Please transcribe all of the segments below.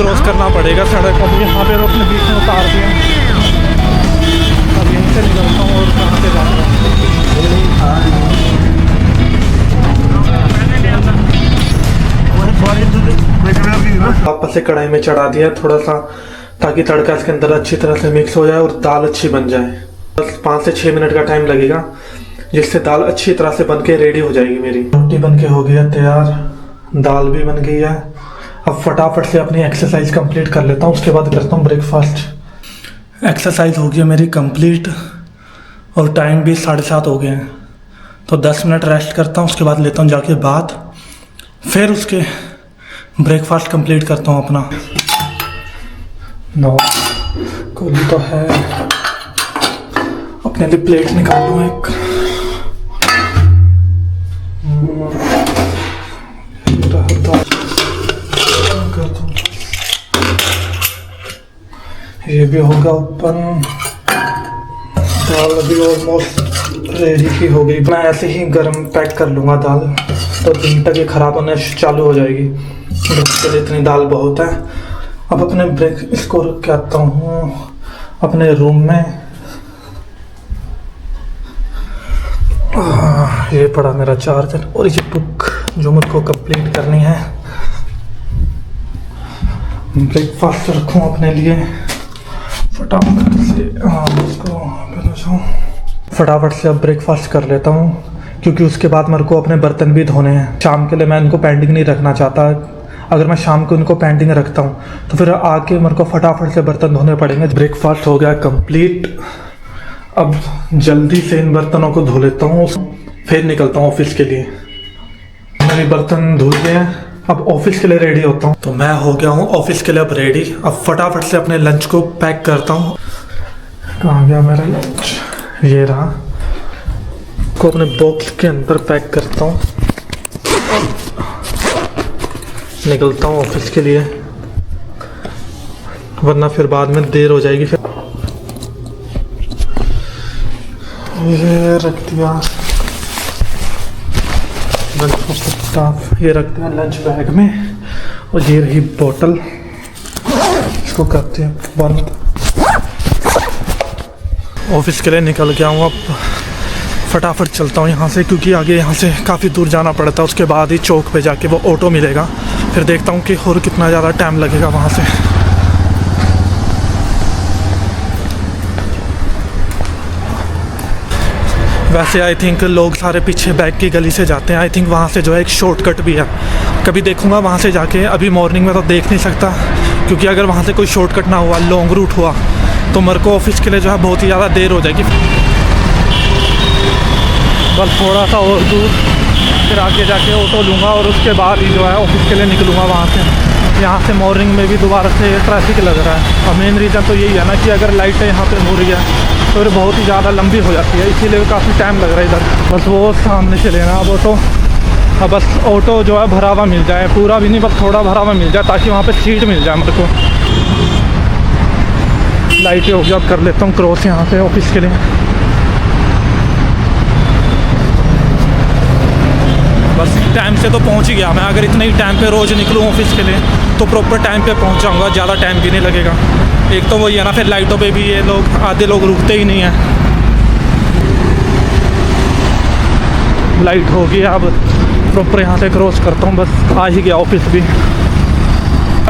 Cross करना पड़ेगा सड़क। अब यहाँ पे अपने बीच में उतार दिया। अब यहीं से निकलता हूँ और कहाँ से जाऊँगा। वापस से कढ़ाई में चढ़ा दिया थोड़ा सा, ताकि तड़का इसके अंदर अच्छी तरह से मिक्स हो जाए और दाल अच्छी बन जाए। बस 5 से 6 मिनट का टाइम लगेगा, जिससे दाल अच्छी तरह से बनके रेडी हो जाएगी। मेरी रोटी बनके हो गई है तैयार, दाल भी बन गई है। अब फटाफट से अपनी एक्सरसाइज कंप्लीट कर लेता हूँ, उसके बाद करता हूँ ब्रेकफास्ट। एक्सरसाइज हो गई मेरी कंप्लीट और टाइम भी 7:30 हो गए हैं, तो 10 मिनट रेस्ट करता हूँ, उसके बाद लेता हूँ जाके बात, फिर उसके ब्रेकफास्ट कंप्लीट करता हूँ अपना। नो कोली तो है, अपने लिए प्लेट निकाल लूँ एक। ये भी होगा ओपन। दाल अभी ऑलमोस्ट रेडी की हो गई। मैं ऐसे ही गर्म पैक कर लूँगा दाल, तो दिन तक ये ख़राब होने चालू हो जाएगी। उसके लिए इतनी दाल बहुत है। अब अपने ब्रेक इसको रख के आता हूँ अपने रूम में। ये पड़ा मेरा चार्जर और ये बुक जो मुझको कंप्लीट करनी है। ब्रेकफास्ट रखूँ अपने लिए फटाफट से। फटाफट से अब ब्रेकफास्ट कर लेता हूँ, क्योंकि उसके बाद मेरे को अपने बर्तन भी धोने हैं। शाम के लिए मैं इनको पेंडिंग नहीं रखना चाहता। अगर मैं शाम को इनको पेंडिंग रखता हूँ तो फिर आके मेरे को फटाफट से बर्तन धोने पड़ेंगे। ब्रेकफास्ट हो गया कंप्लीट। अब जल्दी से इन बर्तनों को धो लेता हूँ, फिर निकलता हूँ ऑफिस के लिए। मेरे बर्तन धुल गए हैं, अब ऑफिस के लिए रेडी होता हूँ। तो मैं हो गया हूँ ऑफिस के लिए अब रेडी। अब फटाफट से अपने लंच को पैक करता हूँ। कहाँ गया मेरा लंच? ये रहा। को अपने बॉक्स के अंदर पैक करता हूँ, निकलता हूँ ऑफिस के लिए, वरना फिर बाद में देर हो जाएगी। फिर ये रख दिया ये रख दिया लंच बैग में, और ये रही बोतल, इसको करते हैं बंद। ऑफिस के लिए निकल गया हूँ। अब फटाफट चलता हूँ यहाँ से, क्योंकि आगे यहाँ से काफ़ी दूर जाना पड़ता है। उसके बाद ही चौक पे जाके वो ऑटो मिलेगा, फिर देखता हूँ कि और कितना ज़्यादा टाइम लगेगा वहाँ से। वैसे आई थिंक लोग सारे पीछे बैक की गली से जाते हैं। आई थिंक वहाँ से जो है एक शॉर्टकट भी है, कभी देखूँगा वहाँ से जाके। अभी मॉर्निंग में तो देख नहीं सकता, क्योंकि अगर वहाँ से कोई शॉर्टकट ना हुआ, लॉन्ग रूट हुआ, तो मेरे को ऑफिस के लिए जो है बहुत ही ज़्यादा देर हो जाएगी। बस थोड़ा सा और दूर, फिर आगे जाके ऑटो लूँगा और उसके बाद ही जो है ऑफिस के लिए निकलूँगा वहाँ से। यहाँ से मॉर्निंग में भी दोबारा से ट्रैफिक लग रहा है, और मेन रीज़न तो यही है ना कि अगर लाइटें यहाँ पे हो रही है तो फिर बहुत ही ज़्यादा लंबी हो जाती है, इसीलिए काफ़ी टाइम लग रहा है इधर। बस वो सामने से लेना अब ऑटो। अब बस ऑटो जो है भरा हुआ मिल जाए, पूरा भी नहीं बस थोड़ा भरा हुआ मिल जाए, ताकि वहाँ पे सीट मिल जाए मेरे को। लाइटें हो गया, अब कर लेता हूँ क्रॉस यहाँ से ऑफिस के लिए। बस टाइम से तो पहुँच ही गया मैं। अगर इतने ही टाइम पे रोज़ निकलूँ ऑफिस के लिए तो प्रॉपर टाइम पे पहुँच जाऊँगा, ज़्यादा टाइम भी नहीं लगेगा। एक तो वही है ना, फिर लाइटों पे भी ये लोग आधे लोग रुकते ही नहीं हैं। लाइट होगी, अब प्रॉपर यहाँ से क्रॉस करता हूँ। बस आ ही गया ऑफिस भी,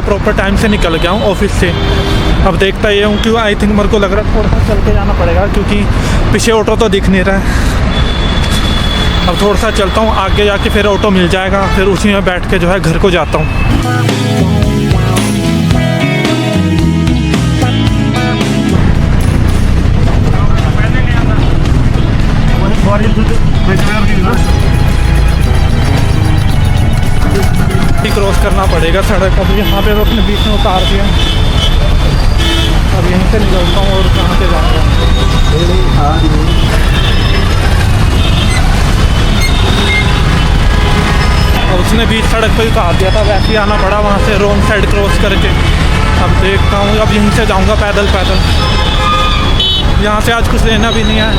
प्रॉपर टाइम से निकल गया हूँ ऑफिस से। अब देखता ये हूँ, क्यों आई थिंक मेरे को लग रहा है थोड़ा सा चल के जाना पड़ेगा, क्योंकि पीछे ऑटो तो दिख नहीं रहा है। अब थोड़ा सा चलता हूँ, आगे जाके फिर ऑटो मिल जाएगा, फिर उसी में बैठ के जो है घर को जाता हूँ। क्रॉस करना पड़ेगा सड़क। अब यहाँ पे तो अपने बीच में उतार दिया। अब यहीं से निकलता हूँ और कहाँ से जाऊँगा। अब उसने बीच सड़क पे उतार दिया था, वैसे ही आना पड़ा वहाँ से रॉन्ग साइड क्रॉस करके। अब देखता हूँ, अब यहीं से जाऊँगा पैदल पैदल। यहाँ से आज कुछ लेना भी नहीं है।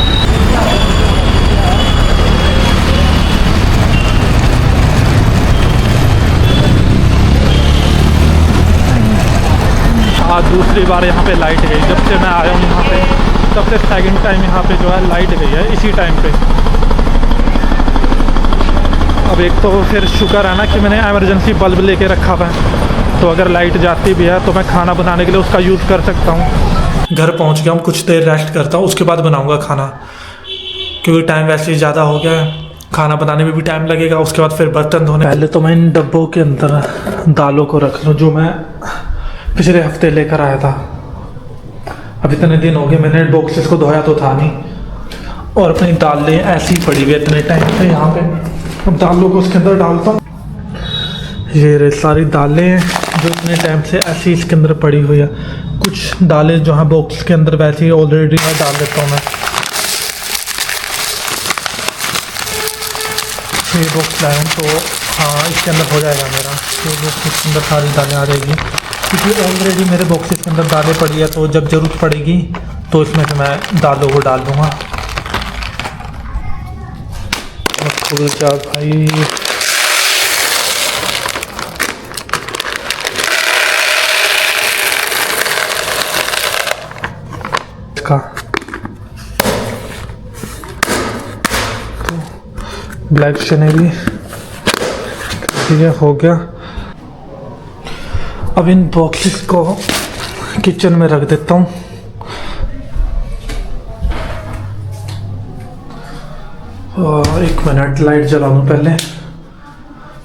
आज दूसरी बार यहाँ पे लाइट गई। जब से मैं आया हूँ यहाँ पे तब से सेकंड टाइम यहाँ पे जो है लाइट गई है इसी टाइम पे। अब एक तो फिर शुक्र है ना कि मैंने एमरजेंसी बल्ब लेके रखा हुआ है, तो अगर लाइट जाती भी है तो मैं खाना बनाने के लिए उसका यूज़ कर सकता हूँ। घर पहुँच गया हूँ, कुछ देर रेस्ट करता हूँ, उसके बाद बनाऊँगा खाना, क्योंकि टाइम वैसे ही ज़्यादा हो गया है। खाना बनाने में भी टाइम लगेगा, उसके बाद फिर बर्तन धोने। पहले तो मैं इन डब्बों के अंदर दालों को रख लूँ जो मैं पिछले हफ्ते लेकर आया था। अब इतने दिन हो गए मैंने बॉक्सेस को धोया तो था नहीं, और अपनी दालें ऐसी पड़ी हुई इतने टाइम से यहाँ पे। अब दालों को उसके अंदर डालता हूँ। ये रे सारी दालें जो इतने टाइम से ऐसी इसके अंदर पड़ी हुई है। कुछ दालें जो है बॉक्स के अंदर वैसे ही ऑलरेडी मैं डाल देता हूँ। मैं 6 बॉक्स लाया हूँ, तो हाँ इसके अंदर हो जाएगा मेरा 6 बॉक्स के अंदर सारी दालें आ जाएगी, क्योंकि ऑलरेडी मेरे बॉक्सेस के अंदर दालें पड़ी है। तो जब ज़रूरत पड़ेगी तो इसमें से मैं दालों को डाल दूँगा। जा भाई, इसका तो ब्लैक चने भी ठीक है, हो गया। अब इन बॉक्सेस को किचन में रख देता हूँ। और 1 मिनट लाइट जला लूँ पहले,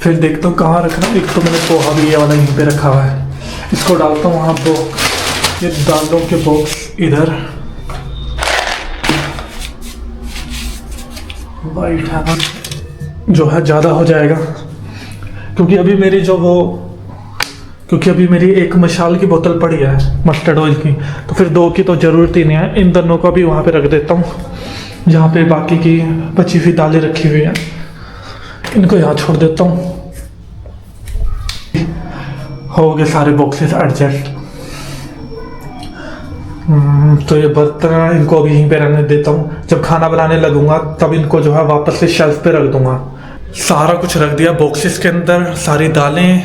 फिर देखता हूँ कहाँ रखना। एक तो मैंने पोहा भी ये वाला यहीं पे रखा हुआ है, इसको डालता हूँ वहाँ बॉक्स। ये दालों के बॉक्स इधर वाइट है जो है ज़्यादा हो जाएगा, क्योंकि अभी मेरी एक मशाल की बोतल पड़ी है मस्टर्ड ऑयल की, तो फिर 2 की तो ज़रूरत ही नहीं है। इन दोनों को भी वहाँ पे रख देता हूँ जहाँ पे बाकी की बची हुई दालें रखी हुई हैं, इनको यहाँ छोड़ देता हूँ। हो गए सारे बॉक्सेस एडजस्ट। तो ये बर्तन इनको अभी यहीं पे रहने देता हूँ। जब खाना बनाने लगूंगा तब इनको जो है वापस से शेल्फ पे रख दूंगा। सारा कुछ रख दिया बॉक्सेस के अंदर, सारी दालें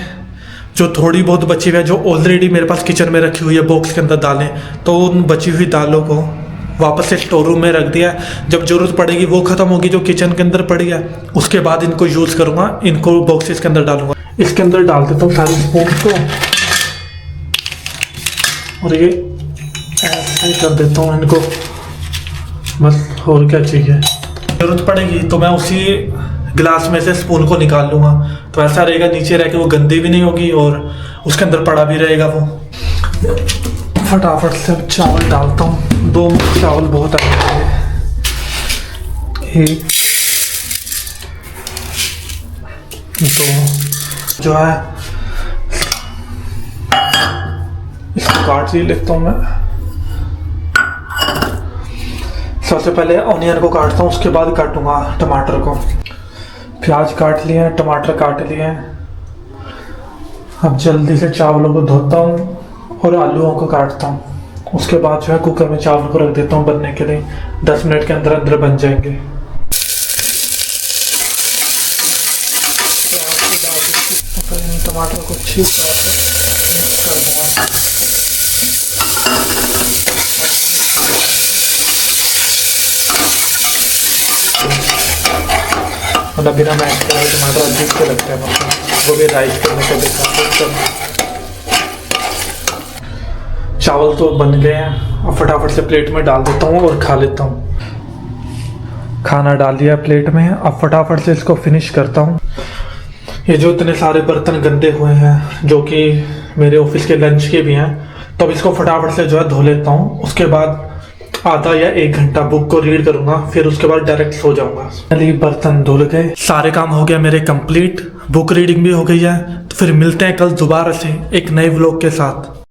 जो थोड़ी बहुत बची हुई है, जो ऑलरेडी मेरे पास किचन में रखी हुई है बॉक्स के अंदर दालें, तो उन बची हुई दालों को वापस से स्टोर रूम में रख दिया। जब ज़रूरत पड़ेगी वो ख़त्म होगी जो किचन के अंदर पड़ी है, उसके बाद इनको यूज़ करूँगा, इनको बॉक्सेस के अंदर डालूंगा। इसके अंदर डाल देता हूँ सारी स्पून को, और ये ऐसे ही कर देता हूँ इनको, बस। और क्या चाहिए, ज़रूरत पड़ेगी तो मैं उसी गिलास में से स्पून को निकाल लूँगा, तो ऐसा रहेगा नीचे रह के वो गंदी भी नहीं होगी और उसके अंदर पड़ा भी रहेगा वो। फटाफट से चावल डालता हूँ, 2 चावल बहुत है। एक 2 जो है इसको काट ही लेता हूँ मैं। सबसे पहले ऑनियन को काटता हूँ, उसके बाद काटूंगा टमाटर को। प्याज काट लिए हैं, टमाटर काट लिए हैं। अब जल्दी से चावलों को धोता हूँ और आलूओं को काटता हूँ। उसके बाद जो है कुकर में चावल को रख देता हूँ बनने के लिए। 10 मिनट के अंदर अंदर बन जाएंगे। टमाटर को अच्छी तरह से मिक्स कर दूँगा। मतलब बिना मैश करे टमाटर अजीब से लगते हैं, मतलब वो भी राइस करने के देखा। चावल तो बन गए हैं, अब फटाफट से प्लेट में डाल देता हूँ और खा लेता हूँ। खाना डाल दिया प्लेट में, अब फटाफट से इसको फिनिश करता हूँ। ये जो इतने सारे बर्तन गंदे हुए हैं जो कि मेरे ऑफिस के लंच के भी हैं, तो अब इसको फटाफट से जो है धो लेता हूँ। उसके बाद आधा या 1 घंटा बुक को रीड करूंगा, फिर उसके बाद डायरेक्ट सो जाऊंगा। चलिए बर्तन धुल गए, सारे काम हो गया मेरे कंप्लीट, बुक रीडिंग भी हो गई है। तो फिर मिलते हैं कल दोबारा से एक नए व्लॉग के साथ।